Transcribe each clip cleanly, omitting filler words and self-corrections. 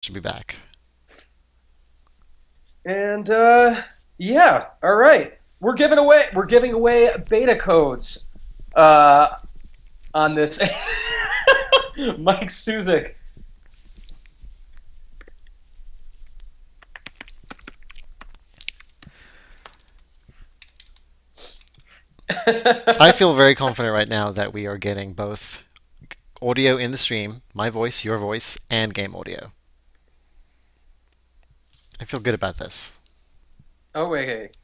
Should be back. And yeah, all right. We're giving away beta codes uh, on this. Mike Suzik. I feel very confident right now that we are getting both audio in the stream, my voice, your voice, and game audio. I feel good about this. Oh wait,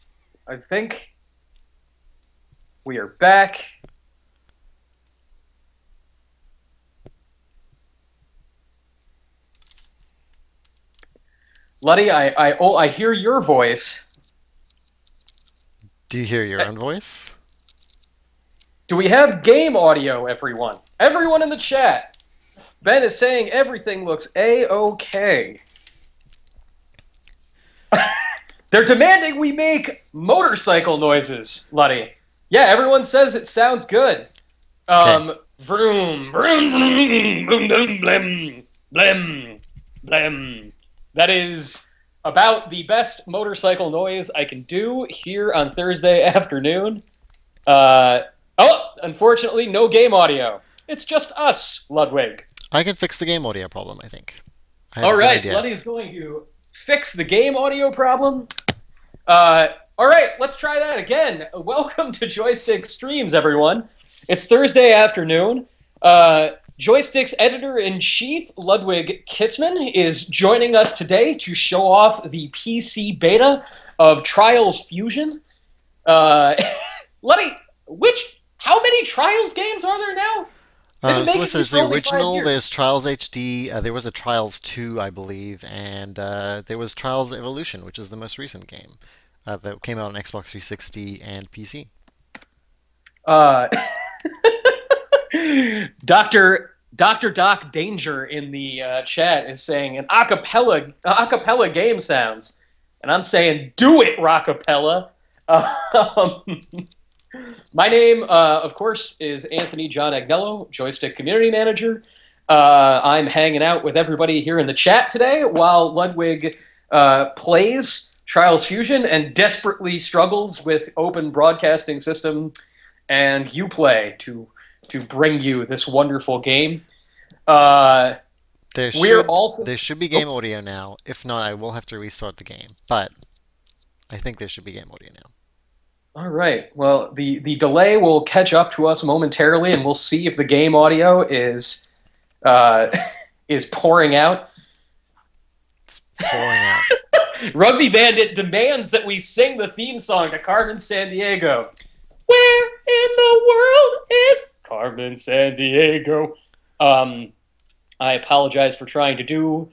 I think we are back. Luddy, I hear your voice. Do you hear your Uh, own voice? Do we have game audio, everyone? Everyone in the chat. Ben is saying everything looks A-okay. They're demanding we make motorcycle noises, Luddy. Yeah, everyone says it sounds good. Okay. Vroom, vroom, vroom, vroom, vroom, blim, blim, blim. That is about the best motorcycle noise I can do here on Thursday afternoon. Unfortunately, no game audio. It's just us, Ludwig. I can fix the game audio problem, I think. I have All a good right, idea. Luddy's going to fix the game audio problem. All right, let's try that again. Welcome to Joystiq Streams, everyone. It's Thursday afternoon. Joystiq's editor-in-chief, Ludwig Kietzmann, is joining us today to show off the PC beta of Trials Fusion. Luddy, how many Trials games are there now? They've been So making this these is for the only 5 original. years. There's Trials HD. There was a Trials 2, I believe, and there was Trials Evolution, which is the most recent game that came out on Xbox 360 and PC. Uh, Doctor Doc Danger in the chat is saying an acapella game sounds, and I'm saying do it, Rockapella. Um, my name, of course, is Anthony John Agnello, Joystiq Community Manager. I'm hanging out with everybody here in the chat today while Ludwig plays Trials Fusion and desperately struggles with Open Broadcasting System and Uplay to bring you this wonderful game. There We're should also there should be game audio now. If not, I will have to restart the game. But I think there should be game audio now. all right. Well, the delay will catch up to us momentarily, and we'll see if the game audio is is pouring out. It's pouring out. Rugby Bandit demands that we sing the theme song to Carmen Sandiego. Where in the world is Carmen Sandiego? I apologize for trying to do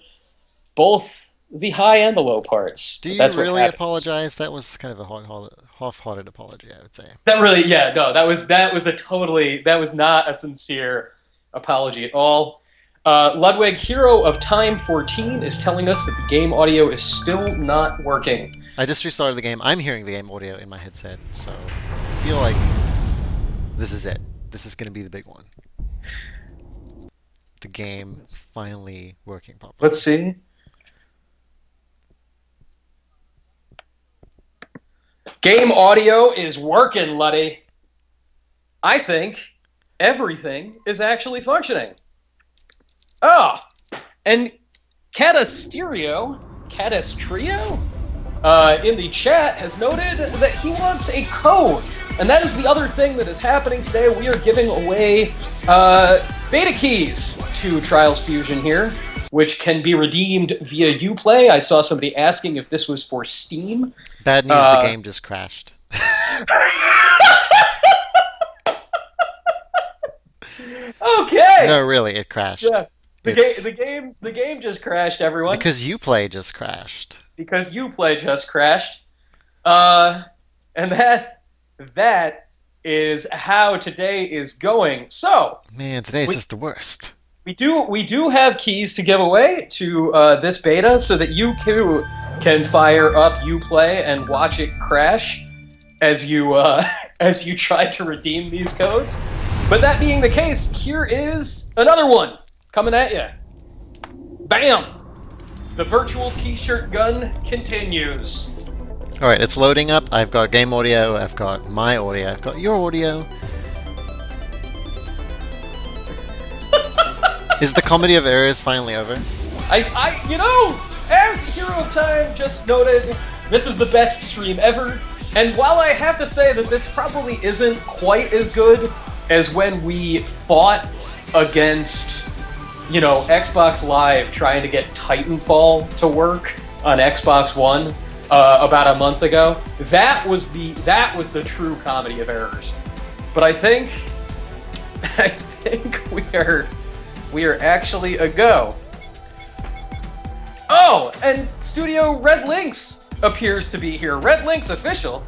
both the high and the low parts. Do But you that's what really happens. apologize? That was kind of a half-hearted apology, I would say. That really, yeah, no, that was not a sincere apology at all. Ludwig, Hero of Time 14, is telling us that the game audio is still not working. I just restarted the game. I'm hearing the game audio in my headset, so I feel like this is it. This is going to be the big one. The game is finally working properly. Let's see. Game audio is working, Luddy. I think everything is actually functioning. Oh, and Catastrio in the chat has noted that he wants a code. And that is the other thing that is happening today. We are giving away beta keys to Trials Fusion here, which can be redeemed via Uplay. I saw somebody asking if this was for Steam. Bad news, the game just crashed. Okay. No, really, it crashed. Yeah. It's The game just crashed, everyone. because Uplay just crashed. Because Uplay just crashed. And that is how today is going. So Man, today's we, just the worst. we do have keys to give away to this beta so that you too can fire up Uplay and watch it crash as you as you try to redeem these codes. But that being the case, here is another one coming at you. Bam! The virtual t-shirt gun continues. Alright, it's loading up. I've got game audio, I've got my audio, I've got your audio. Is the comedy of errors finally over? You know, as Hero of Time just noted, this is the best stream ever. And while I have to say that this probably isn't quite as good as when we fought against, you know, Xbox Live trying to get Titanfall to work on Xbox One about a month ago, that was the true comedy of errors. But I think we are actually a go. Oh, and Studio Red Lynx appears to be here. Red Lynx official.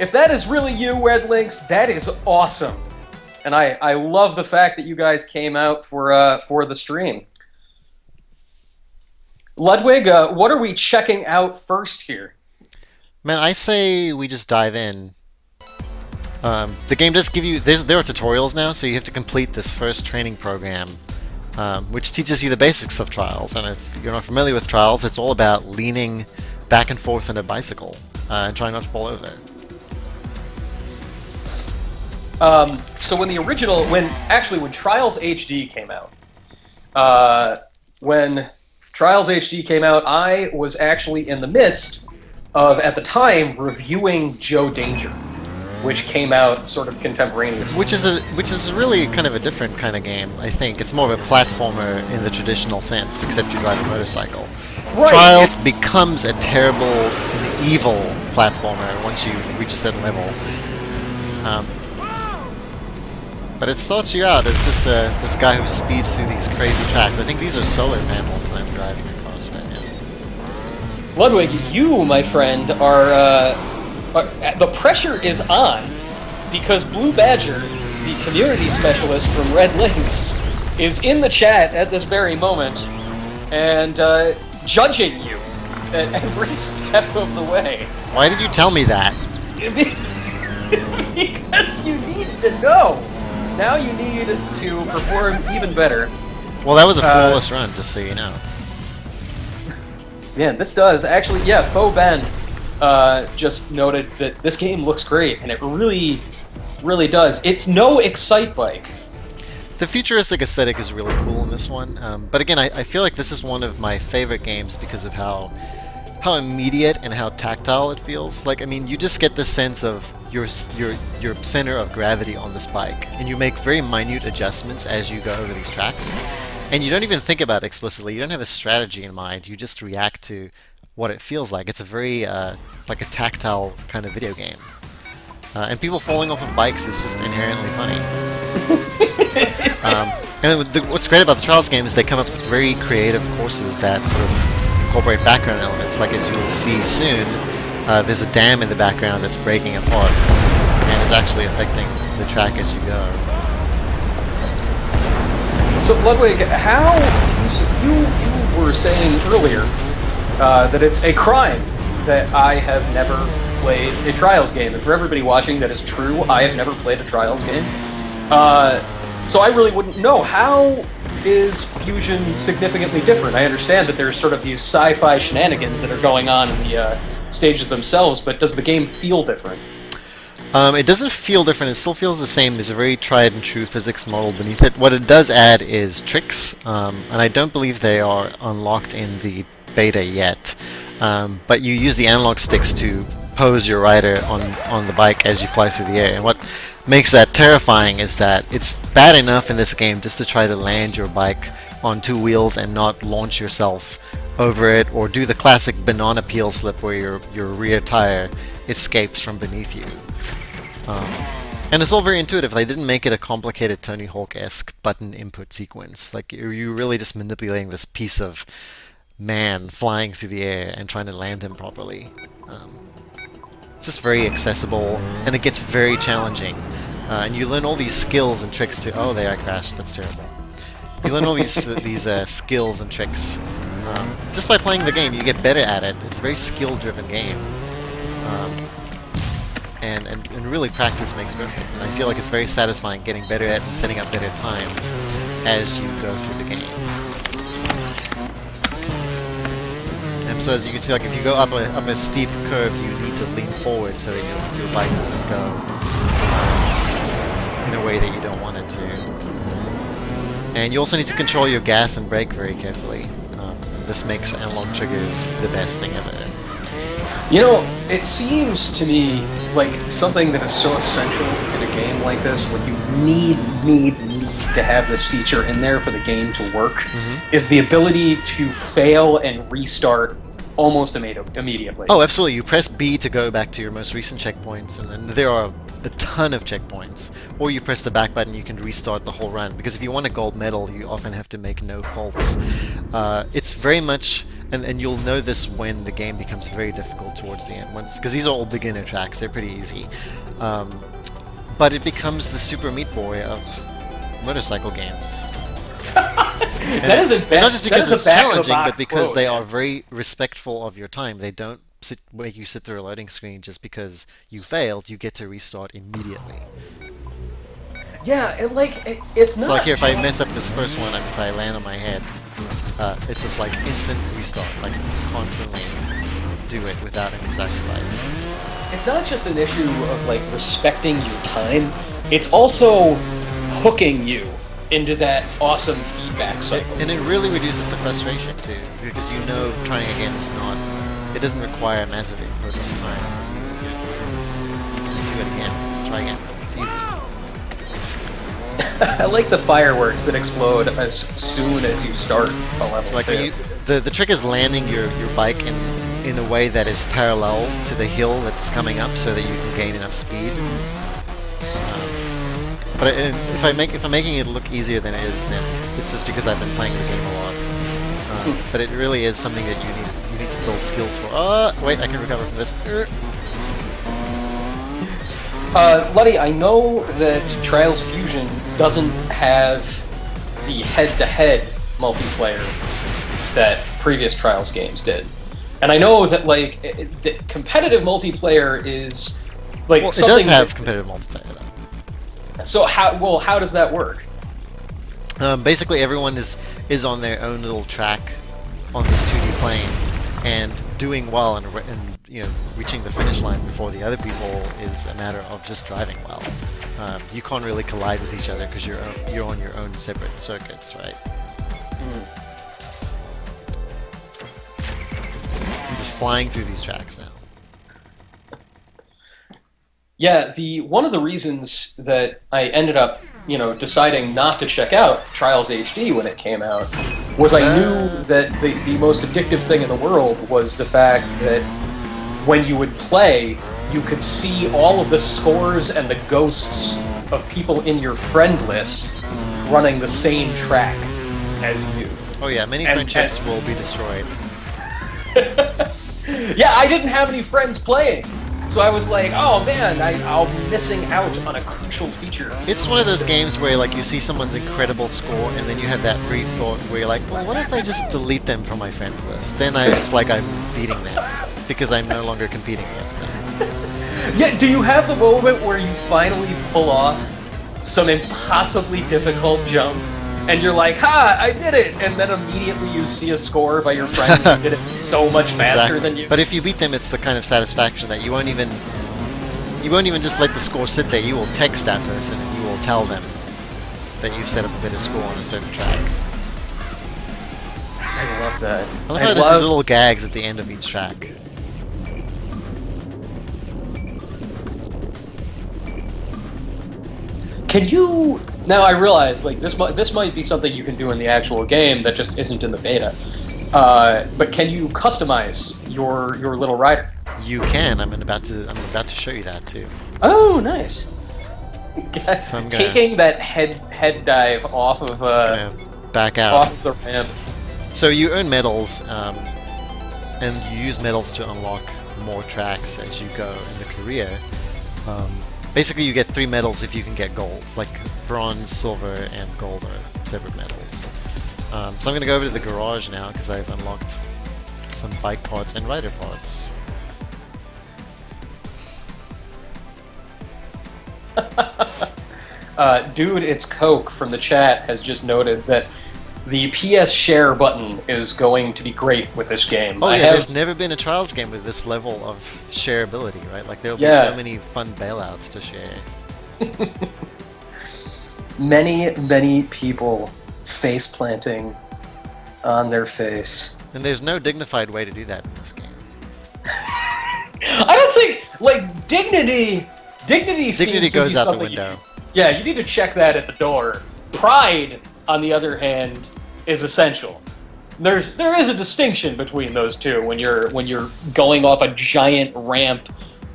If that is really you, Red Lynx, that is awesome. And I love the fact that you guys came out for the stream. Ludwig, what are we checking out first here? Man, I say we just dive in. The game does give you... There are tutorials now, so you have to complete this first training program, which teaches you the basics of Trials. And if you're not familiar with Trials, it's all about leaning back and forth on a bicycle and trying not to fall over. So when Trials HD came out, I was actually in the midst of, at the time, reviewing Joe Danger, which came out sort of contemporaneously. Which is really kind of a different kind of game, I think. It's more of a platformer in the traditional sense, except you drive a motorcycle. Right, Trials becomes a terrible and evil platformer once you reach a certain level. But it starts you out as just this guy who speeds through these crazy tracks. I think these are solar panels that I'm driving across right now. Ludwig, you, my friend, the pressure is on because Blue Badger, the community specialist from Red Lynx, is in the chat at this very moment and judging you at every step of the way. Why did you tell me that? Because you need to know. Now you need to perform even better. Well, that was a flawless run, just so you know. Yeah, this does. Actually, yeah, Faux Ben just noted that this game looks great, and it really, really does. It's no Excite Bike. The futuristic aesthetic is really cool in this one, but again, I feel like this is one of my favorite games because of how immediate and how tactile it feels. Like, I mean, you just get the sense of your center of gravity on this bike, and you make very minute adjustments as you go over these tracks, and you don't even think about it explicitly. You don't have a strategy in mind. You just react to what it feels like. It's a very like a tactile kind of video game, and people falling off of bikes is just inherently funny. And what's great about the Trials game is they come up with very creative courses that sort of incorporate background elements. Like, as you will see soon, there's a dam in the background that's breaking apart and is actually affecting the track as you go. So Ludwig, how you were saying earlier that it's a crime that I have never played a Trials game, and for everybody watching, that is true. I have never played a Trials game, so I really wouldn't know. How is Fusion significantly different? I understand that there's sort of these sci-fi shenanigans that are going on in the stages themselves, but does the game feel different? It doesn't feel different. It still feels the same. There's a very tried and true physics model beneath it. What it does add is tricks, and I don't believe they are unlocked in the beta yet. But you use the analog sticks to pose your rider on the bike as you fly through the air. And what makes that terrifying is that it's bad enough in this game just to try to land your bike on two wheels and not launch yourself over it, or do the classic banana peel slip where your rear tire escapes from beneath you. And it's all very intuitive. They didn't make it a complicated Tony Hawk-esque button input sequence. Like, you're really just manipulating this piece of man flying through the air and trying to land him properly. It's just very accessible, and it gets very challenging. And you learn all these skills and tricks to... Oh, there I crashed. That's terrible. You learn all these skills and tricks. Just by playing the game, you get better at it. It's a very skill-driven game. And really practice makes perfect. And I feel like it's very satisfying getting better at and setting up better times as you go through the game. And so as you can see, like if you go up a steep curve, you need to lean forward so that your bike doesn't go in a way that you don't want it to. And you also need to control your gas and brake very carefully. This makes analog triggers the best thing ever. You know, it seems to me like something that is so essential in a game like this, like you need to have this feature in there for the game to work, is the ability to fail and restart almost immediately. Oh, absolutely. You press B to go back to your most recent checkpoints, and then there are a ton of checkpoints. Or you press the back button, you can restart the whole run. Because if you want a gold medal, you often have to make no faults. It's very much... And you'll know this when the game becomes very difficult towards the end. Because these are all beginner tracks, they're pretty easy. But it becomes the Super Meat Boy of motorcycle games. That isn't bad. Not just because it's challenging, but because quote, they are very respectful of your time. They don't make you sit through a loading screen just because you failed. You get to restart immediately. Yeah, and like, it's not So like here, if I just... mess up this first one, if I land on my head, it's just like instant restart. Like just constantly do it without any sacrifice. It's not just an issue of like respecting your time, it's also hooking you into that awesome feedback cycle. And it really reduces the frustration too, because you know trying again is not, it doesn't require a massive input of time. Just do it again, just try again, it's easy. I like the fireworks that explode as soon as you start a level. It's like the trick is landing your bike in a way that is parallel to the hill that's coming up, so that you can gain enough speed. But if I'm making it look easier than it is, then it's just because I've been playing the game a lot. But it really is something that you need to build skills for. Wait, I can recover from this. Luddy, I know that Trials Fusion doesn't have the head-to-head multiplayer that previous Trials games did. And I know that, like, the competitive multiplayer is, like, well, something... it does have competitive multiplayer, though. So, how does that work? Basically, everyone is on their own little track on this 2D plane, and doing well and you know, reaching the finish line before the other people is a matter of just driving well. You can't really collide with each other because you're on your own separate circuits, right? I'm just flying through these tracks now. Yeah, one of the reasons that I ended up, you know, deciding not to check out Trials HD when it came out was I knew that the most addictive thing in the world was the fact that when you would play, you could see all of the scores and the ghosts of people in your friend list running the same track as you. Oh yeah, many friendships will be destroyed. Yeah, I didn't have any friends playing. So I was like, oh man, I'm missing out on a crucial feature. It's one of those games where like you see someone's incredible score and then you have that brief thought where you're like, well, what if I just delete them from my friends list? Then it's like I'm beating them because I'm no longer competing against them. Yeah, do you have the moment where you finally pull off some impossibly difficult jump and you're like, ha, I did it! And then immediately you see a score by your friend who did it so much faster than you. But if you beat them, it's the kind of satisfaction that you won't even just let the score sit there. You will text that person and you will tell them that you've set up a better score on a certain track. I love that. I love how there's little gags at the end of each track. Can you... Now I realize, like, this might be something you can do in the actual game that just isn't in the beta. But can you customize your little rider? You can. I'm about to show you that too. Oh, nice. So taking that head dive off of back out off of the ramp. So you earn medals, and you use medals to unlock more tracks as you go in the career. Basically, you get 3 medals if you can get gold. Like bronze, silver, and gold are separate medals. So I'm going to go over to the garage now because I've unlocked some bike parts and rider parts. Dude, it's Coke from the chat has just noted that the PS Share button is going to be great with this game. Oh yeah, there's never been a Trials game with this level of shareability, right? Like there'll be so many fun bailouts to share. Many people face planting on their face. And there's no dignified way to do that in this game. I don't think, like, dignity seems to goes be out something the window. You need to check that at the door. Pride, on the other hand, is essential. There is a distinction between those two when you're going off a giant ramp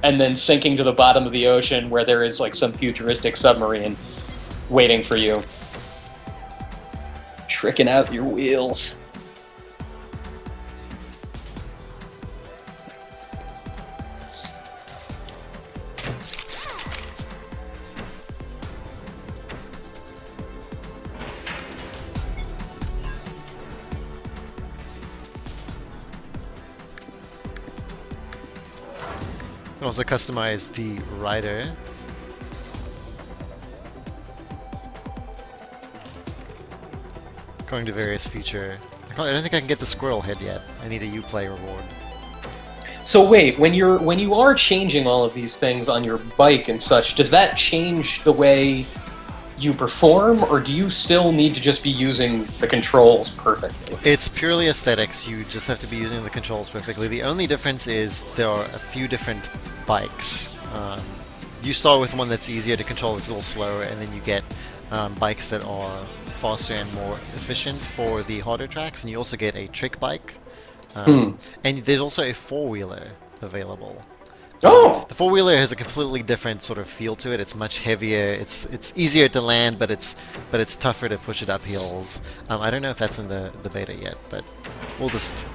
and then sinking to the bottom of the ocean where there is like some futuristic submarine waiting for you. Tricking out your wheels. You can also customize the rider. Going to various feature. I don't think I can get the squirrel head yet. I need a Uplay reward. So wait, when you are changing all of these things on your bike and such, does that change the way you perform, or do you still need to just be using the controls perfectly? It's purely aesthetics. You just have to be using the controls perfectly. The only difference is there are a few different bikes. You start with one that's easier to control, it's a little slower, and then you get bikes that are faster and more efficient for the harder tracks, and you also get a trick bike. And there's also a four-wheeler available. Oh! The four-wheeler has a completely different sort of feel to it. It's much heavier. It's easier to land, but it's tougher to push it up hills. I don't know if that's in the beta yet, but we'll just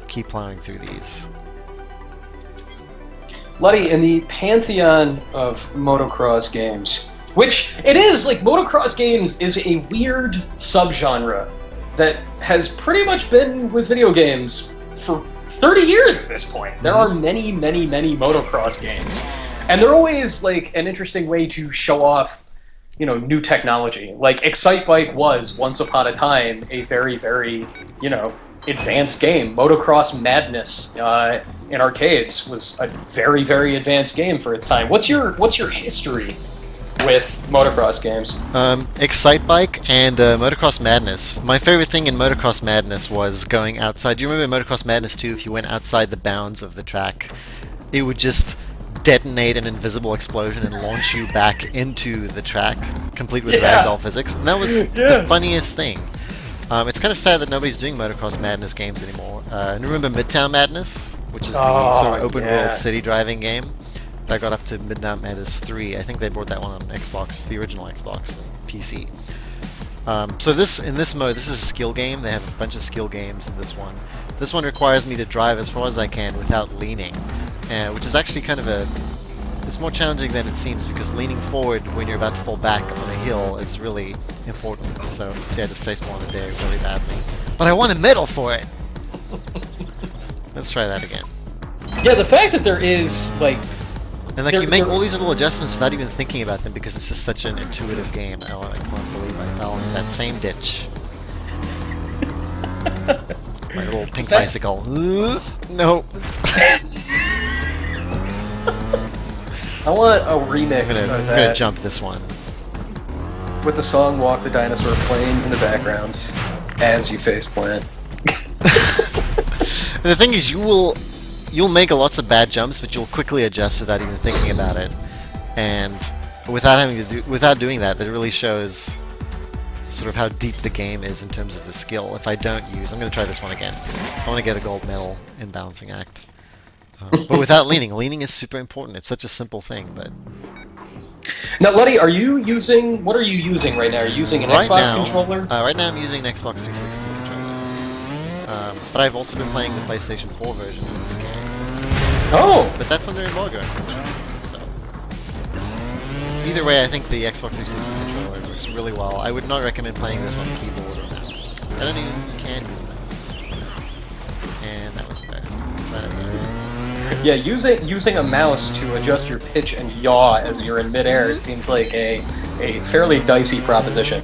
keep plowing through these. Luddy, in the pantheon of motocross games, which it is, like, motocross games is a weird subgenre that has pretty much been with video games for 30 years at this point. There are many motocross games. And they're always, like, an interesting way to show off, you know, new technology. Like, Excitebike was, once upon a time, a very, you know, advanced game. Motocross Madness in arcades was a very advanced game for its time. What's your history with motocross games? Excitebike and Motocross Madness. My favorite thing in Motocross Madness was going outside. Do you remember Motocross Madness 2? If you went outside the bounds of the track, it would just detonate an invisible explosion and launch you back into the track, complete with ragdoll physics. And that was the funniest thing. It's kind of sad that nobody's doing Motocross Madness games anymore. And remember Midtown Madness, which is the sort of open-world city driving game? That got up to Midnight Madness 3. I think they brought that one on Xbox, the original Xbox, and PC. So in this mode, this is a skill game. They have a bunch of skill games in this one. This one requires me to drive as far as I can without leaning, which is actually kind of it's more challenging than it seems, because leaning forward when you're about to fall back on a hill is really important. So, see, I just facepalmed there really badly. But I won a medal for it! Let's try that again. Yeah, the fact that there is, like... And like you make all these little adjustments without even thinking about them, because it's just such an intuitive game. I can't believe I fell into that same ditch. My little pink bicycle. No. I want a remix of that. I'm gonna jump this one. With the song Walk the Dinosaur playing in the background as you faceplant. The thing is, you'll make lots of bad jumps, but you'll quickly adjust without even thinking about it. And without doing that, it really shows sort of how deep the game is in terms of the skill. If I don't use, I'm going to try this one again. I want to get a gold medal in balancing act. But without leaning. Leaning is super important. It's such a simple thing, but... Now, Luddy, what are you using right now? Are you using an Xbox controller? Right now I'm using an Xbox 360 controller. But I've also been playing the PlayStation 4 version of this game. Oh! But that's under embargo, so... Either way, I think the Xbox 360 controller works really well. I would not recommend playing this on keyboard or mouse. I don't even can use a mouse. And that was embarrassing. Yeah, using a mouse to adjust your pitch and yaw as you're in midair seems like a fairly dicey proposition.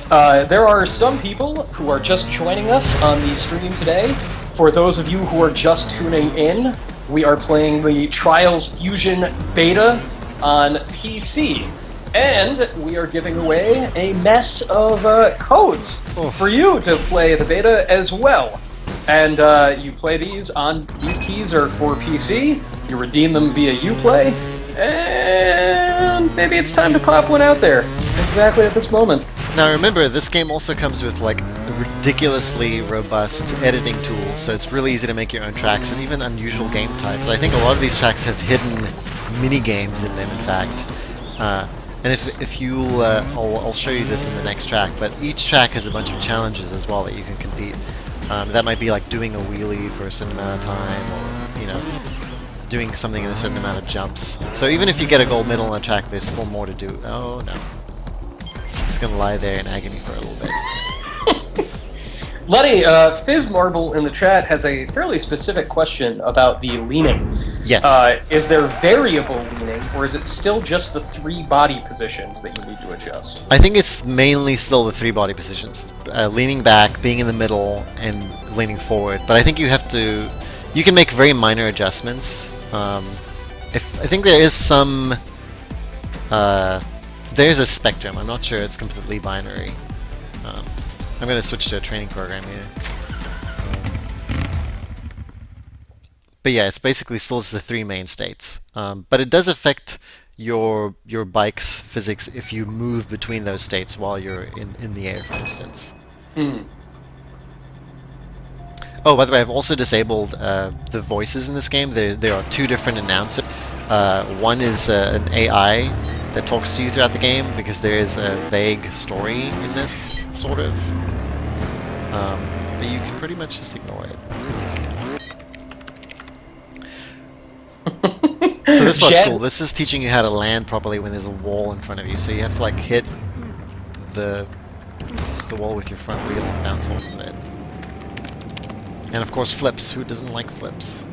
There are some people who are just joining us on the stream today. For those of you who are just tuning in, we are playing the Trials Fusion beta on PC. And we are giving away a mess of codes for you to play the beta as well. And you play these on, these keys are for PC, you redeem them via Uplay, and maybe it's time to pop one out there, exactly at this moment. Now remember, this game also comes with like ridiculously robust editing tools, so it's really easy to make your own tracks and even unusual game types. I think a lot of these tracks have hidden mini games in them, in fact. And if you, I'll show you this in the next track, but each track has a bunch of challenges as well that you can compete. That might be like doing a wheelie for a certain amount of time, or, you know, doing something in a certain amount of jumps. So even if you get a gold medal on a track, there's still more to do. Oh no. It's gonna lie there in agony for a little bit. Letty, Fizz Marble in the chat has a fairly specific question about the leaning. Yes. Is there variable leaning, or is it still just the 3 body positions that you need to adjust? I think it's mainly still the 3 body positions. Leaning back, being in the middle, and leaning forward. But I think you have to... You can make very minor adjustments. I think there is some... there's a spectrum. I'm not sure it's completely binary. I'm going to switch to a training program here. But yeah, it's basically still the 3 main states. But it does affect your bike's physics if you move between those states while you're in the air, for instance. Oh, by the way, I've also disabled the voices in this game. There are 2 different announcers. One is an AI that talks to you throughout the game, because there is a vague story in this, sort of. But you can pretty much just ignore it. So this part's cool. This is teaching you how to land properly when there's a wall in front of you. So you have to like hit the wall with your front wheel and bounce off of it. And of course flips. Who doesn't like flips?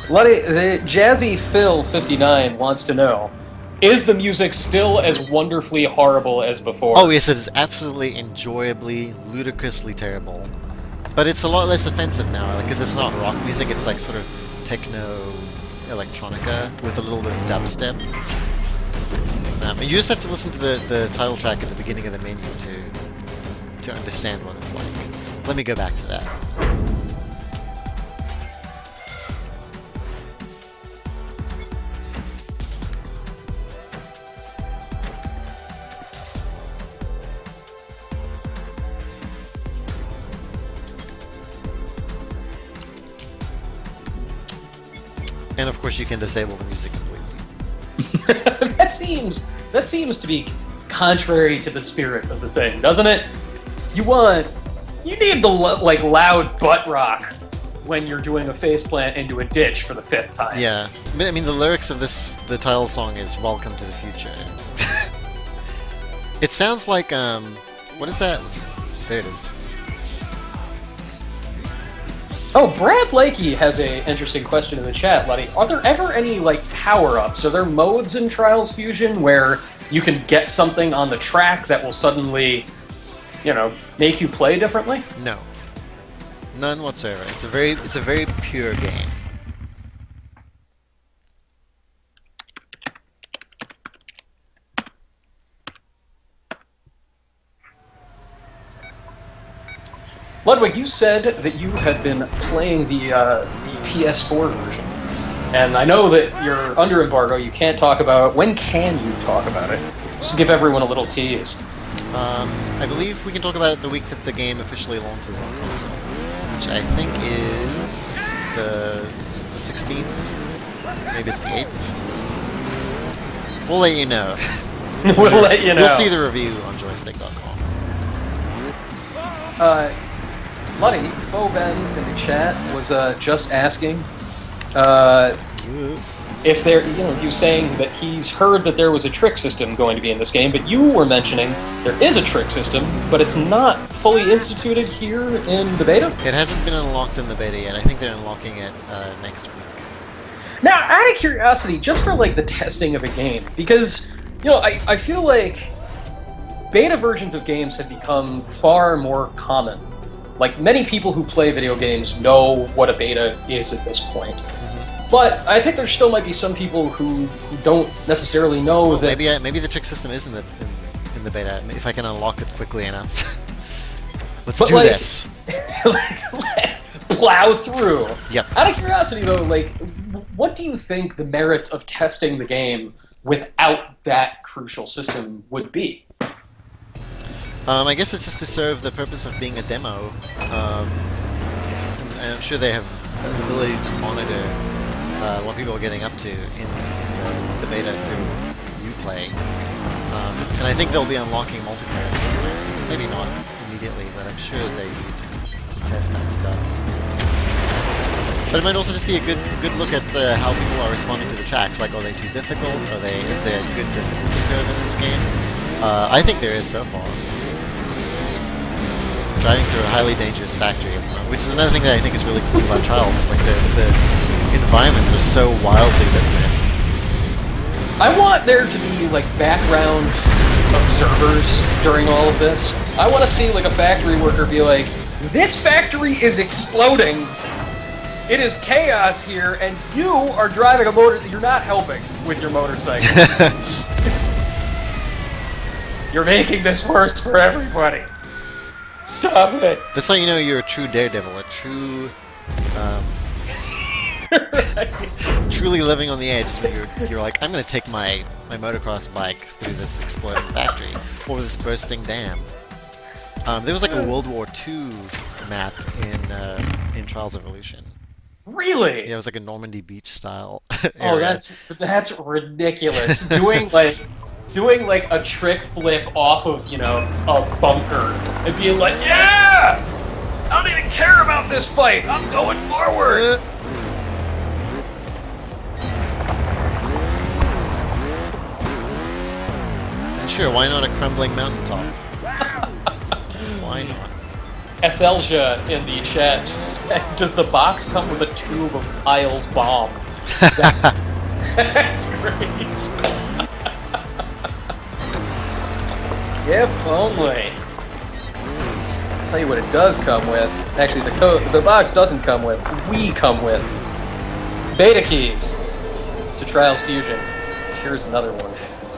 Letty, the Jazzy Phil 59 wants to know, is the music still as wonderfully horrible as before? Oh yes, it is absolutely enjoyably, ludicrously terrible. But it's a lot less offensive now, because it's not rock music, it's like sort of techno electronica with a little bit of dubstep. You just have to listen to the title track at the beginning of the menu to understand what it's like. Let me go back to that. And of course you can disable the music completely. That seems to be contrary to the spirit of the thing, doesn't it? You need the like loud butt rock when you're doing a faceplant into a ditch for the 5th time. Yeah, I mean the lyrics of the title song is "Welcome to the Future." It sounds like what is that? There it is. Oh, Brad Lakey has an interesting question in the chat, Letty. Are there ever any, like, power-ups? Are there modes in Trials Fusion where you can get something on the track that will suddenly, you know, make you play differently? No. None whatsoever. It's a very pure game. Ludwig, you said that you had been playing the PS4 version, and I know that you're under embargo. You can't talk about it. When can you talk about it? Just give everyone a little tease. I believe we can talk about it the week that the game officially launches on consoles, which I think is the 16th. Maybe it's the 8th. We'll let you know. We'll let you know. You'll see the review on joystiq.com. Luddy, Foben in the chat was just asking if there, you know, he was saying that he's heard that there was a trick system going to be in this game, but you were mentioning there is a trick system, but it's not fully instituted here in the beta? It hasn't been unlocked in the beta yet. I think they're unlocking it next week. Now, out of curiosity, just for like the testing of a game, because I feel like beta versions of games have become far more common. Like, many people who play video games know what a beta is at this point. But I think there still might be some people who don't necessarily know that. Maybe the trick system is in the beta. If I can unlock it quickly enough. Let's do this. Plow through. Yep. Out of curiosity, though, like, what do you think the merits of testing the game without that crucial system would be? I guess it's just to serve the purpose of being a demo. And I'm sure they have the ability to monitor what people are getting up to in the beta through Uplay. And I think they'll be unlocking multiplayer. Maybe not immediately, but I'm sure they need to test that stuff. But it might also just be a good look at how people are responding to the tracks. Like, are they too difficult? Is there a good difficulty curve in this game? I think there is so far. Driving through a highly dangerous factory, which is another thing that I think is really cool about Trials. Is like the environments are so wildly different. I want there to be like background observers during all of this. I want to see like a factory worker be like, "This factory is exploding. It is chaos here, and you are driving a motor. You're not helping with your motorcycle. You're making this worse for everybody. Stop it." That's how you know you're a true daredevil, a true, truly living on the edge. When you're like, I'm going to take my motocross bike through this exploding factory or this bursting dam. There was like a World War II map in Trials Evolution. Really? Yeah, it was like a Normandy Beach style. Oh, that's ridiculous. doing like a trick flip off of, a bunker and being like, "Yeah! I don't even care about this fight. I'm going forward." And sure, why not a crumbling mountaintop? Why not? Ethelja in the chat said, "Does the box come with a tube of Pyle's bomb?" That's great. If only. I'll tell you what it does come with. Actually, the box doesn't come with. We come with beta keys to Trials Fusion. Here's another one.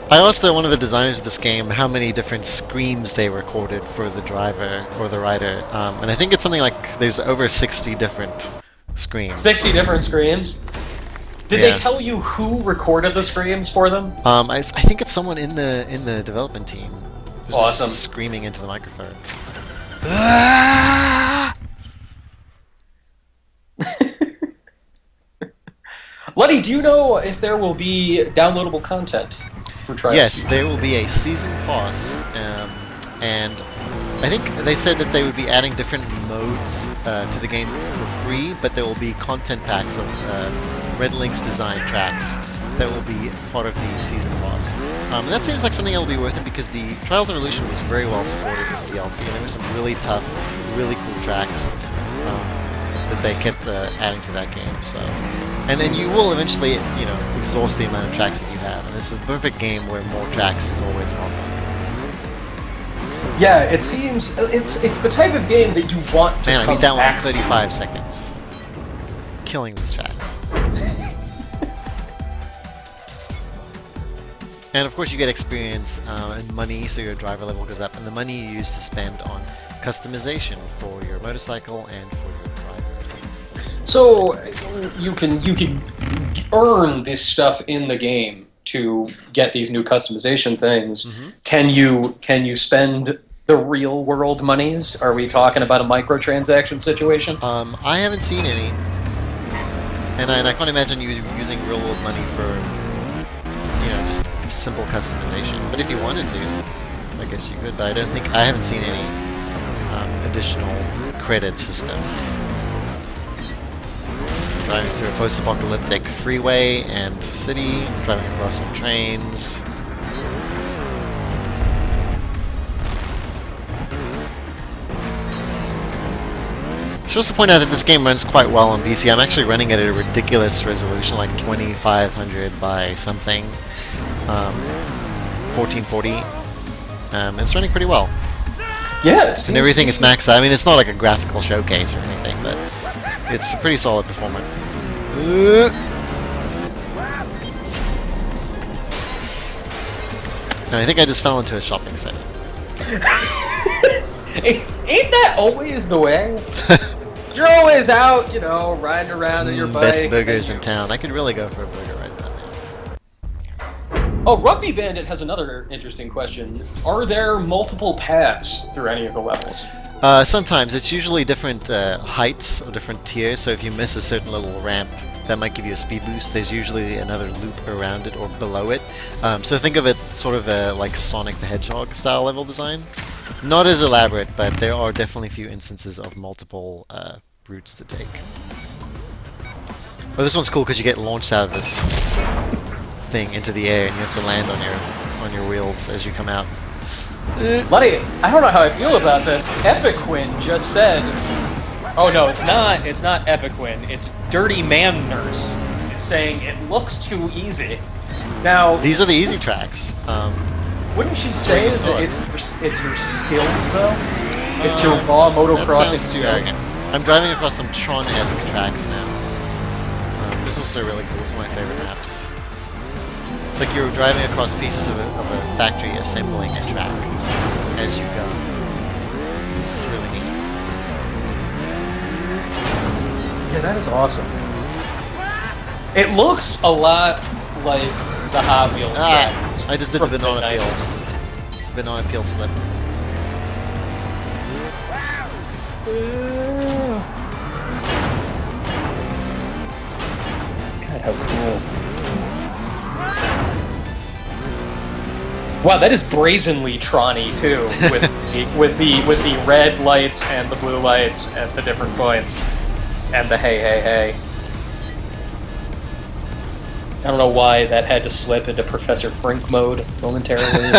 I asked one of the designers of this game how many different screams they recorded for the driver or the rider, and I think it's something like there's over 60 different screams. 60 different screams? Did they tell you who recorded the screams for them? I think it's someone in the development team. Who's awesome. Just screaming into the microphone. Luddy, do you know if there will be downloadable content for Trials? Yes, there will be a season pass, and I think they said that they would be adding different modes to the game for free, but there will be content packs of Red Link's design tracks that will be part of the season pass. And that seems like something that will be worth it because the Trials Evolution was very well supported with DLC, and there were some really tough, really cool tracks that they kept adding to that game. So, and then you will eventually, exhaust the amount of tracks that you have, and this is the perfect game where more tracks is always more fun. Yeah, it seems it's the type of game that you want to Man, I come beat that one back in 35 seconds. Killing these tracks. And of course you get experience and money, so your driver level goes up, and the money you use to spend on customization for your motorcycle and for your driver. So you can earn this stuff in the game to get these new customization things. Mm-hmm. Can you spend the real world monies? Are we talking about a microtransaction situation? I haven't seen any, and I can't imagine you using real world money for just simple customization. But if you wanted to, I guess you could. But I haven't seen any additional credit systems. Driving through a post-apocalyptic freeway and city, driving across some trains. Should also point out that this game runs quite well on PC. I'm actually running it at a ridiculous resolution, like 2500 by something, 1440. It's running pretty well. Yeah, it seems and everything is maxed out. I mean, it's not like a graphical showcase or anything, but it's a pretty solid performance. No, I think I just fell into a shopping center. Ain't that always the way? You're always out, you know, riding around on your bike. Best burgers in town. I could really go for a burger right now. Oh, Rugby Bandit has another interesting question. Are there multiple paths through any of the levels? Sometimes. It's usually different heights or different tiers, so if you miss a certain little ramp, that might give you a speed boost. There's usually another loop around it or below it. So think of it sort of like Sonic the Hedgehog style level design. Not as elaborate, but there are definitely a few instances of multiple routes to take. Oh, this one's cool because you get launched out of this thing into the air, and you have to land on your wheels as you come out. Buddy, I don't know how I feel about this. Epiquin just said... Oh no, it's not Epiquin. It's Dirty Man Nurse. It's saying it looks too easy. Now... These are the easy tracks. Wouldn't you say that it's your skills, though? It's your raw motocrossing skills. I'm driving across some Tron-esque tracks now. This is also really cool. It's one of my favorite maps. It's like you're driving across pieces of a factory assembling a track as you go. It's really neat. Yeah, that is awesome. It looks a lot like the Hot Wheels tracks. I just did the banana peels. Banana peel slip. God, how cool. Wow, that is brazenly Tron-y too, with the red lights and the blue lights at the different points, and the hey hey hey. I don't know why that had to slip into Professor Frink mode momentarily.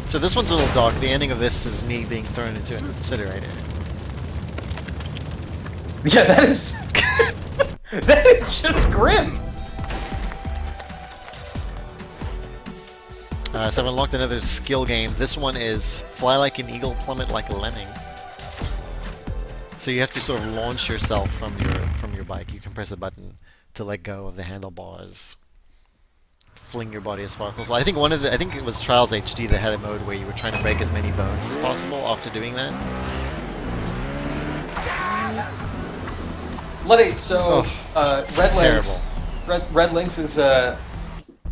So this one's a little dark. The ending of this is me being thrown into an incinerator. Yeah, that is... that is just grim! So I've unlocked another skill game. This one is fly like an eagle, plummet like a lemming. So you have to sort of launch yourself from your bike. You can press a button to let go of the handlebars. Fling your body as far as possible. I think it was Trials HD that had a mode where you were trying to break as many bones as possible after doing that. Letty, so Red Lynx is a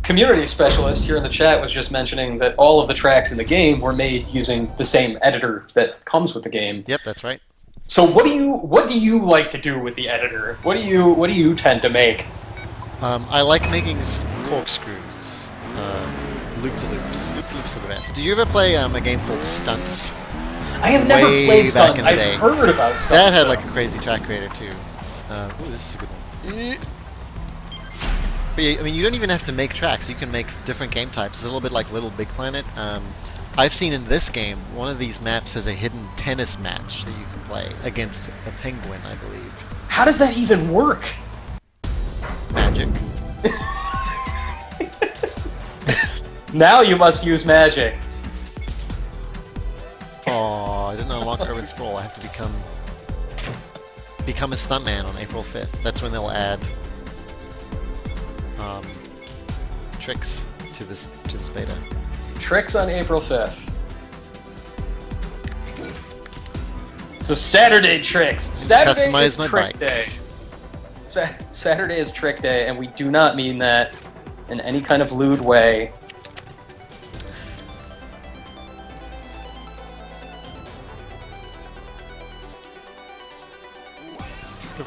community specialist here in the chat was just mentioning that all of the tracks in the game were made using the same editor that comes with the game. Yep, that's right. So what do you like to do with the editor? What do you tend to make? I like making corkscrews, loop-to-loops. Loop-to-loops are the best. Did you ever play a game called Stunts? I have never played Stunts. I've heard about Stunts. That had like a crazy track creator too. Ooh, this is a good one. But yeah, I mean, you don't even have to make tracks. You can make different game types. It's a little bit like Little Big Planet. I've seen in this game, one of these maps has a hidden tennis match that you can play against a penguin, I believe. How does that even work? Magic. Now you must use magic. Oh, I didn't unlock Urban Sprawl. I have to become a stuntman on April 5th. That's when they'll add tricks to this beta. Tricks on April 5th. So Saturday tricks. Saturday Customize is my trick bike. day. Saturday is trick day, and we do not mean that in any kind of lewd way. Let's go.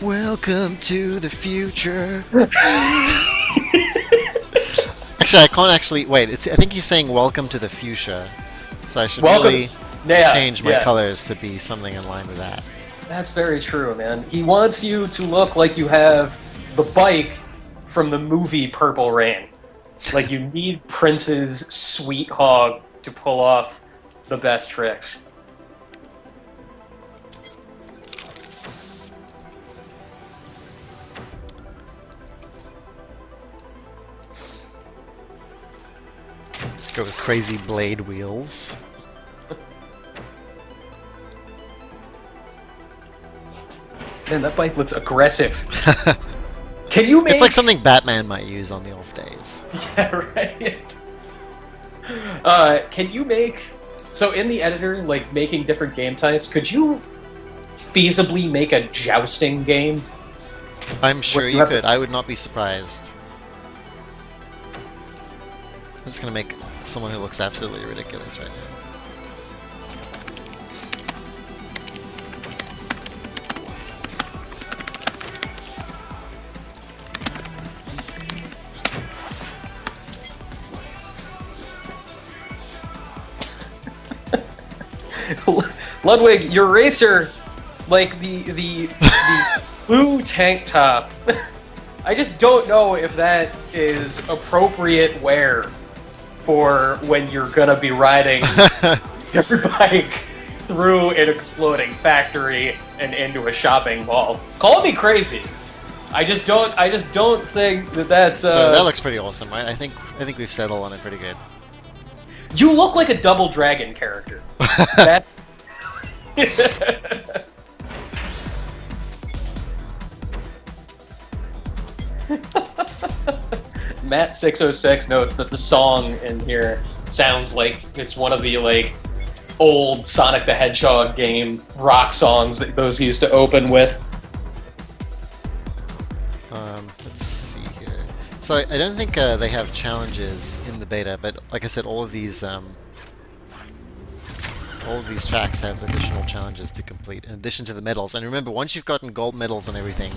Welcome to the future. Actually, I can't actually... Wait, I think he's saying welcome to the fuchsia. So I should really change my colors to be something in line with that. That's very true, man. He wants you to look like you have the bike from the movie Purple Rain. Like you need Prince's sweet hog to pull off the best tricks. Let's go with crazy blade wheels. Man, that bike looks aggressive. Can you make... It's like something Batman might use on the off days. Yeah, right. Can you make... So in the editor, like, making different game types, could you feasibly make a jousting game? I'm sure you could. I would not be surprised. I'm just gonna make someone who looks absolutely ridiculous right now. Ludwig, your racer, like the blue tank top. I just don't know if that is appropriate wear for when you're gonna be riding your bike through an exploding factory and into a shopping mall. Call me crazy. I just don't think that that's. So that looks pretty awesome, right? I think we've settled on it pretty good. You look like a Double Dragon character. That's... Matt606 notes that the song in here sounds like it's one of the, like, old Sonic the Hedgehog game rock songs that those used to open with. Let's see here. So I don't think they have challenges in the beta, but like I said, all of these tracks have additional challenges to complete, in addition to the medals. And remember, once you've gotten gold medals and everything,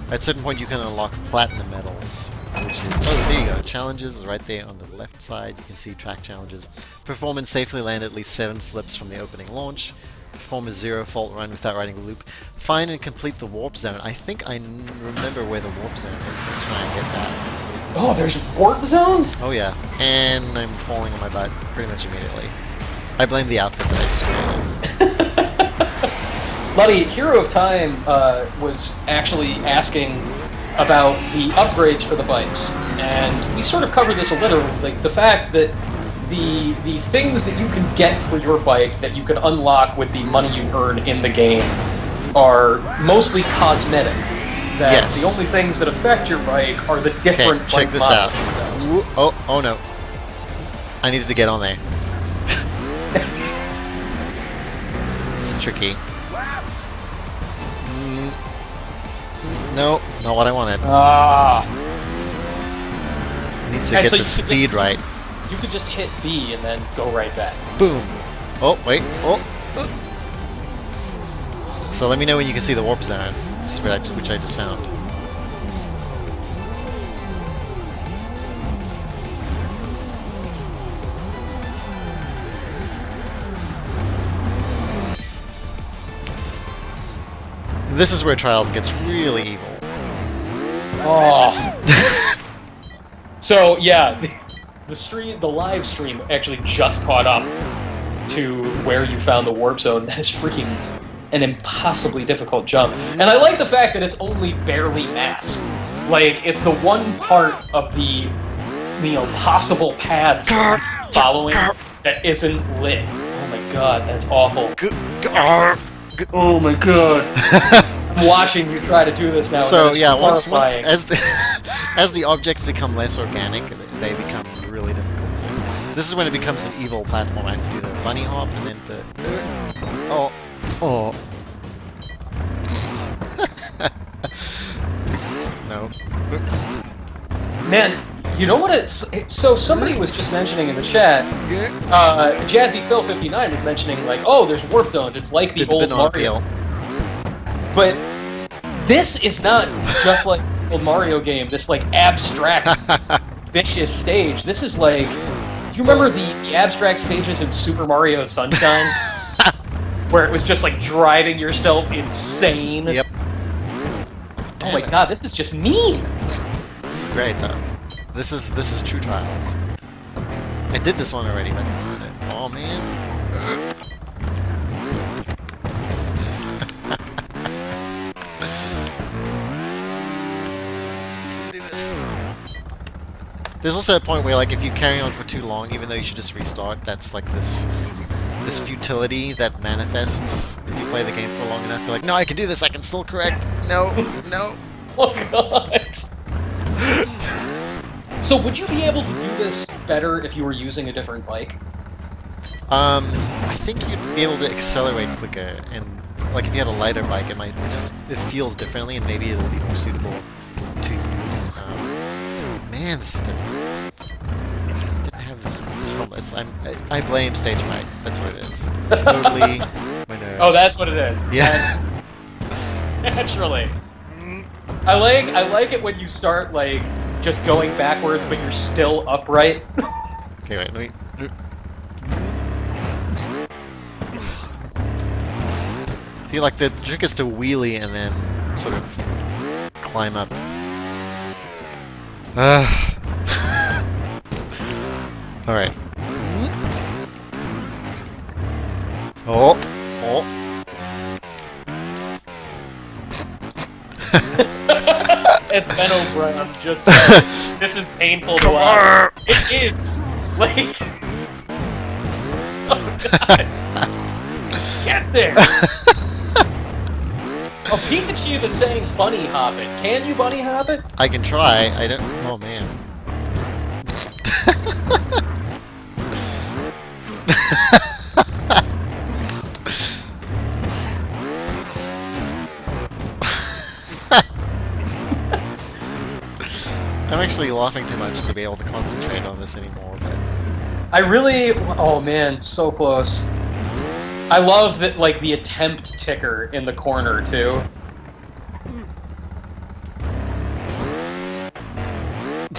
at a certain point you can unlock platinum medals, which is... Oh, there you go. Challenges is right there on the left side. You can see track challenges. Perform and safely land at least 7 flips from the opening launch. Perform a 0-fault run without riding a loop. Find and complete the warp zone. I think I remember where the warp zone is. Let's try and get that. Oh, there's warp zones? Oh yeah. And I'm falling on my butt pretty much immediately. I blame the outfit that I just created. Luddy, Hero of Time was actually asking about the upgrades for the bikes, and we sort of covered this a little, like the fact that the things that you can get for your bike that you can unlock with the money you earn in the game are mostly cosmetic. That yes. The only things that affect your bike are the different check bike this models out. themselves. Ooh, oh no. I needed to get on there. This is tricky. No, not what I wanted. Ah. I need to get the speed right. You could just hit B and then go right back. Boom. Oh, wait. Oh. So let me know when you can see the warp zone, which I just found. This is where Trials gets really evil. Oh. So yeah, the live stream actually just caught up to where you found the warp zone. That is freaking an impossibly difficult jump. And I like the fact that it's only barely masked. Like, it's the one part of the possible paths following that isn't lit. Oh my god, that's awful. Oh my god. I'm watching you try to do this now. So yeah, once as the objects become less organic, they become really difficult too. This is when it becomes an evil platform. I have to do the bunny hop and then the oh. No. Man, you know what it's... So somebody was just mentioning in the chat, Jazzy Phil 59 was mentioning, like, oh, there's warp zones. It's like the old Mario. But this is not just like the old Mario game, this, like, abstract, vicious stage. This is like... Do you remember the abstract stages in Super Mario Sunshine? Where it was just, like, driving yourself insane? Yep. Oh my god, this is just mean! This is great, though. This is true Trials. I did this one already, but... Oh, man. Do this. There's also a point where, like, if you carry on for too long, even though you should just restart, that's like this futility that manifests if you play the game for long enough. You're like, no, I can do this. I can still correct. No, no. Oh god. So would you be able to do this better if you were using a different bike? I think you'd be able to accelerate quicker, and like if you had a lighter bike, it feels differently, and maybe it'll be more suitable to you. Man, this is difficult. Didn't have this problem. I blame stage fright. That's what it is. It's totally my nerves. Oh, that's what it is. Yeah. Naturally. I like it when you start like just going backwards, but you're still upright. Okay, wait. Let me. See, like the trick is to wheelie and then sort of climb up. Alright. Oh! Oh! As Ben O'Brien just said, this is painful to watch. It is! Like... Oh god! Get there! Oh, Pikachu is saying bunny hop it. Can you bunny hop it? I can try. I don't... Oh, man. I'm actually laughing too much to be able to concentrate on this anymore, but... I really... Oh, man, so close. I love that, like, the attempt ticker in the corner, too.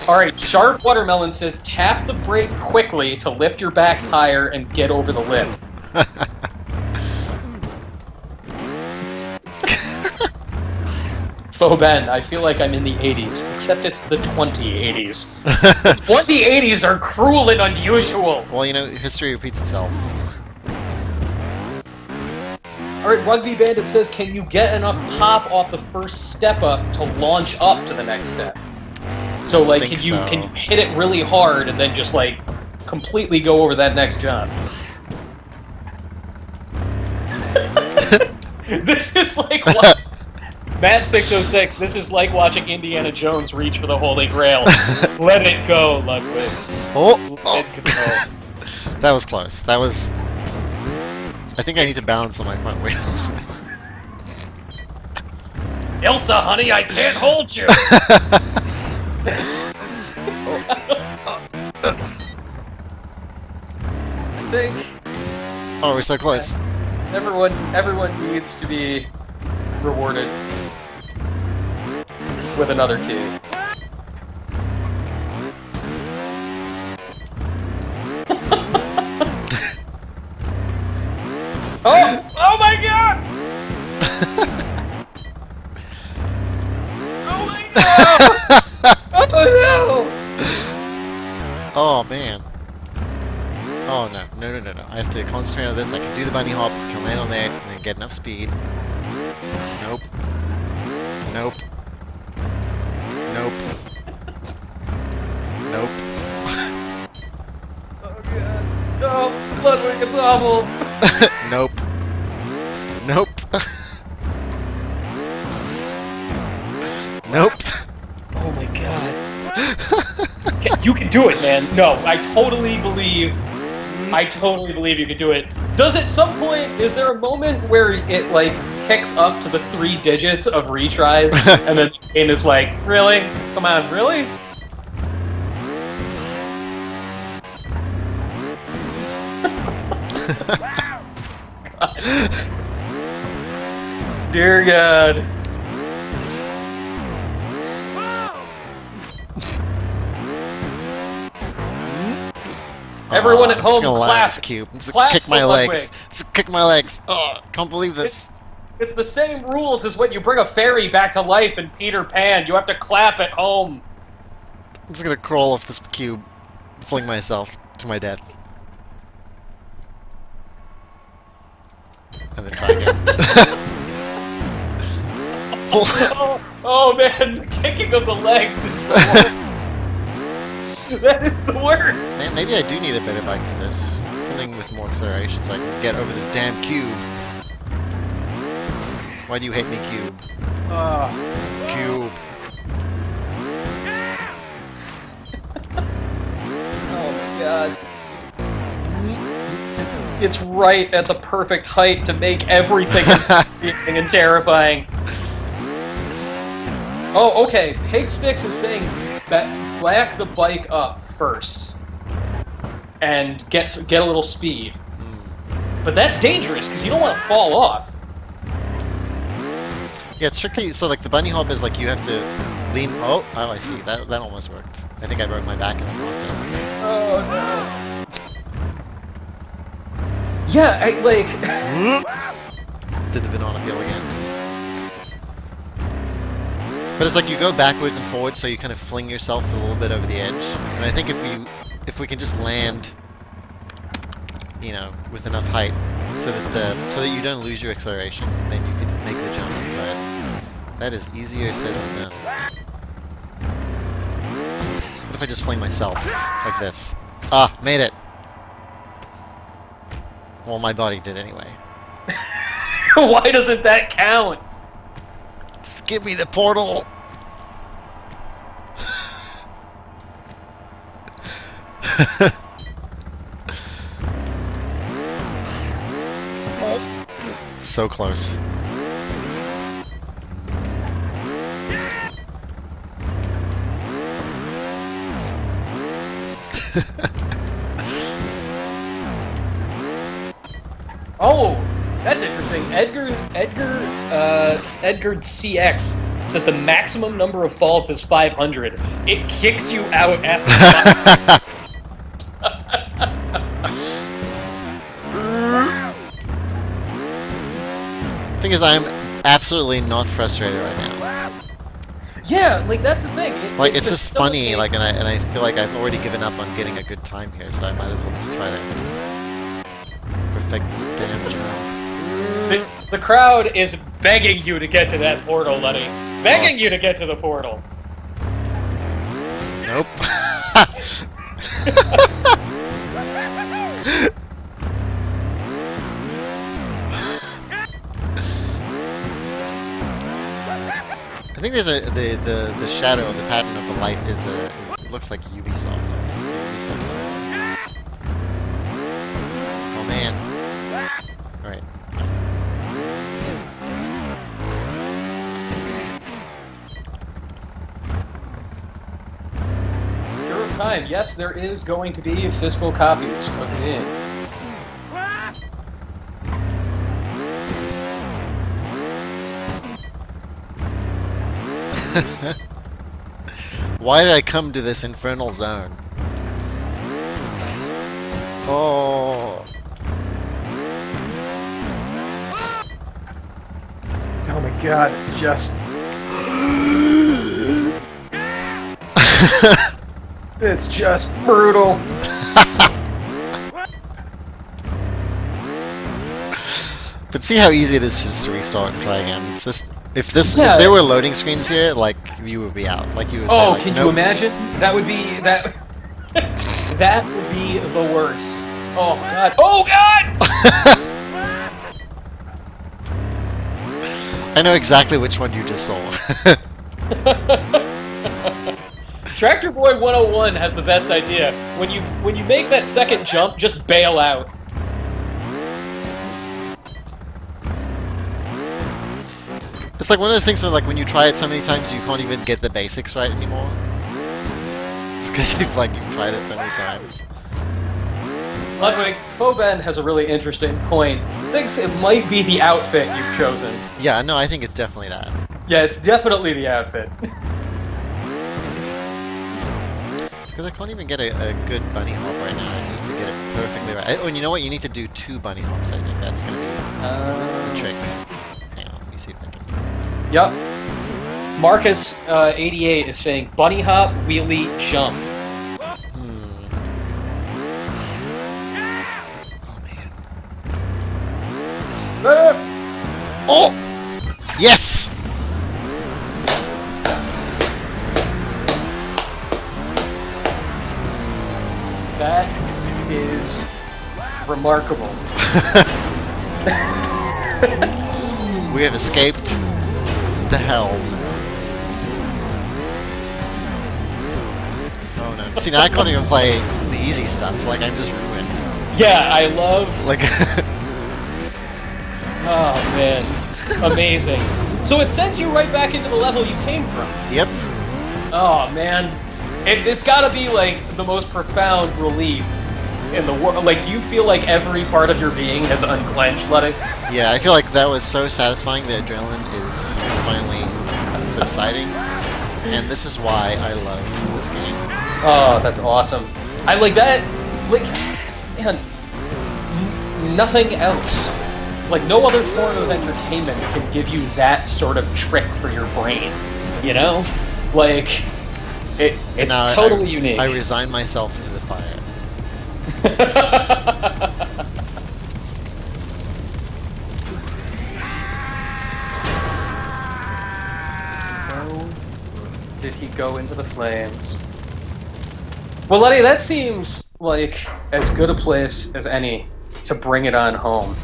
Alright, Sharp Watermelon says, tap the brake quickly to lift your back tire and get over the lip. Faux Ben, I feel like I'm in the 80s, except it's the 2080s. The 2080s are cruel and unusual! Well, you know, history repeats itself. Alright, Rugby Bandit says, can you get enough pop off the first step up to launch up to the next step? So, like, can you hit it really hard and then just, like, completely go over that next jump? This is like what... Matt606, this is like watching Indiana Jones reach for the Holy Grail. Let it go, Ludwig. Oh! Let it go. That was close. That was... I think I need to balance on my front wheels. Ilsa, honey, I can't hold you! I think... Oh, we're so close. Everyone needs to be rewarded with another key. Oh! Oh my god! Oh my god! Oh no! Oh man. Oh no. No. I have to concentrate on this. I can do the bunny hop, can land on there, and then get enough speed. Nope. Nope. Nope. Nope. Oh god. Oh, Ludwig, it's awful! Nope. Nope. Nope. Oh my god. You can do it, man. No, I totally believe you can do it. Does at some point, is there a moment where it, like, ticks up to the 3 digits of retries, and then the game is like, really? Come on, really? God. Dear God. Everyone at home, clap. Cube. Just Clap kick my for legs. Ludwig. Just kick my legs. Oh, can't believe this. It's the same rules as when you bring a fairy back to life in Peter Pan. You have to clap at home. I'm just gonna crawl off this cube, fling myself to my death. then try again. Oh man, the kicking of the legs is the worst. That is the worst. Man, maybe I do need a better bike for this. Something with more acceleration so I can get over this damn cube. Why do you hate me, cube? Cube. Oh my god. It's right at the perfect height to make everything confusing and terrifying. Oh, okay. Pigsticks is saying back the bike up first and get a little speed. But that's dangerous because you don't want to fall off. Yeah, it's tricky. So like the bunny hop is like you have to lean. Oh, I see. That almost worked. I think I broke my back in the process. Oh no. Yeah, I like. Did the banana peel again? But it's like you go backwards and forwards, so you kind of fling yourself a little bit over the edge. And I think if we can just land, you know, with enough height, so that you don't lose your acceleration, then you can make the jump. But that is easier said than done. What if I just fling myself like this? Ah, made it. Well, my body did anyway. Why doesn't that count? Just give me the portal! So close. Oh, that's interesting. Edgar CX says the maximum number of faults is 500. It kicks you out after. The thing is, I'm absolutely not frustrated right now. Yeah, like that's the thing. Like it's just funny, like, and I feel like I've already given up on getting a good time here, so I might as well just try to perfect this damn job. The crowd is begging you to get to that portal, Lenny. Begging you to get to the portal. Nope. I think there's the shadow of the pattern of the light is it looks like Ubisoft. It's the Ubisoft logo. Oh man. Alright. Cure of Time. Yes, there is going to be physical copies of the game. Why did I come to this infernal zone? Oh. Oh my god, it's just... It's just brutal. But see how easy it is just to restart and try again. It's just if there were loading screens here, like you would be out. Like you would say, like, can nope. you imagine? That would be that. That would be the worst. Oh god! Oh god! I know exactly which one you just saw. Tractor Boy 101 has the best idea. When you make that second jump, just bail out. It's like one of those things where, like, when you try it so many times, you can't even get the basics right anymore. It's because you've tried it so many times. Ludwig, Foben has a really interesting point. He thinks it might be the outfit you've chosen. Yeah, no, I think it's definitely that. Yeah, it's definitely the outfit. It's because I can't even get a good bunny hop right now. I need to get it perfectly right. Oh, and you know what? You need to do 2 bunny hops, I think. That's going to be the trick. Hang on, let me see if I can... Yup. Marcus 88 is saying bunny hop, wheelie, jump. Oh man. Oh! Yes! That is remarkable. We have escaped the hells. Oh no. See, now I can't even play the easy stuff. Like, I'm just ruined. Yeah, I love... Like... Oh, man. Amazing. So it sends you right back into the level you came from. Yep. Oh, man. It's gotta be, like, the most profound relief in the world. Like, do you feel like every part of your being has unclenched, Ludwig? Yeah, I feel like that was so satisfying. The adrenaline is finally subsiding. And this is why I love this game. Oh, that's awesome. I like that. Like, man, nothing else. Like, no other form of entertainment can give you that sort of trick for your brain. You know? Like, it's now totally unique. I resign myself to the fire. Oh, did he go into the flames? Well, Letty, that seems like as good a place as any to bring it on home.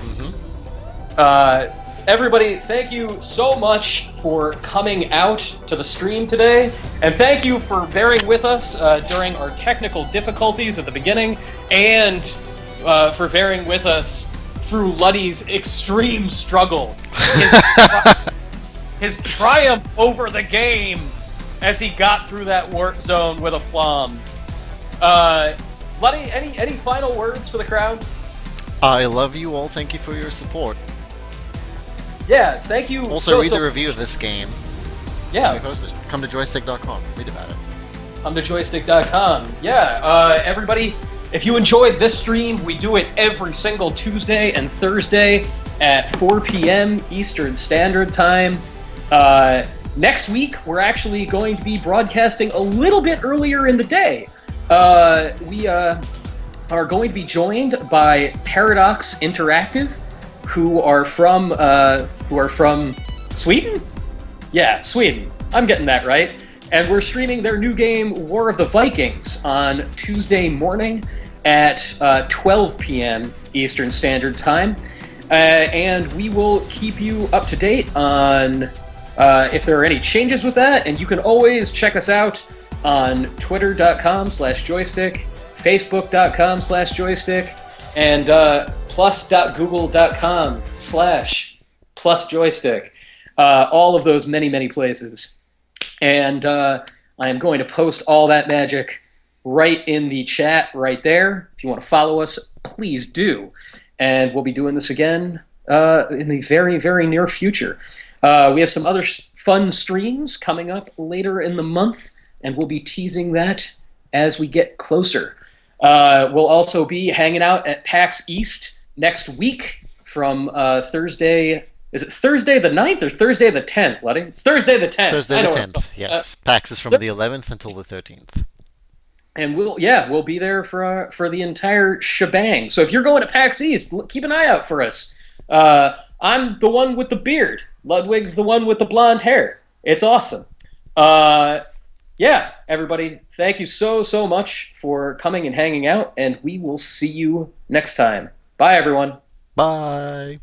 Everybody, thank you so much for coming out to the stream today, and thank you for bearing with us during our technical difficulties at the beginning, and for bearing with us through Luddy's extreme struggle, his triumph over the game as he got through that warp zone with aplomb. Luddy, any final words for the crowd? I love you all. Thank you for your support. Yeah, thank you. Also, read the review of this game. Yeah. We post it. Come to joystiq.com. Read about it. Come to joystiq.com. Yeah, everybody, if you enjoyed this stream, we do it every single Tuesday and Thursday at 4 p.m. Eastern Standard Time. Next week, we're actually going to be broadcasting a little bit earlier in the day. We are going to be joined by Paradox Interactive, who are from Sweden? Yeah, Sweden. I'm getting that right. And we're streaming their new game, War of the Vikings, on Tuesday morning at 12 p.m. Eastern Standard Time. And we will keep you up to date on if there are any changes with that. And you can always check us out on twitter.com/joystiq, facebook.com/joystiq, and plus.google.com/plusjoystiq. All of those many places. And I am going to post all that magic right in the chat right there. If you want to follow us, please do. And we'll be doing this again in the very near future. We have some other fun streams coming up later in the month, and we'll be teasing that as we get closer. We'll also be hanging out at PAX East next week from Thursday. Is it Thursday the 9th or Thursday the 10th, Letty? It's Thursday the 10th. Thursday the 10th, yes. PAX is from the 11th until the 13th. And we'll be there for the entire shebang. So if you're going to PAX East, keep an eye out for us. I'm the one with the beard. Ludwig's the one with the blonde hair. It's awesome. Yeah, everybody, thank you so much for coming and hanging out, and we will see you next time. Bye, everyone. Bye.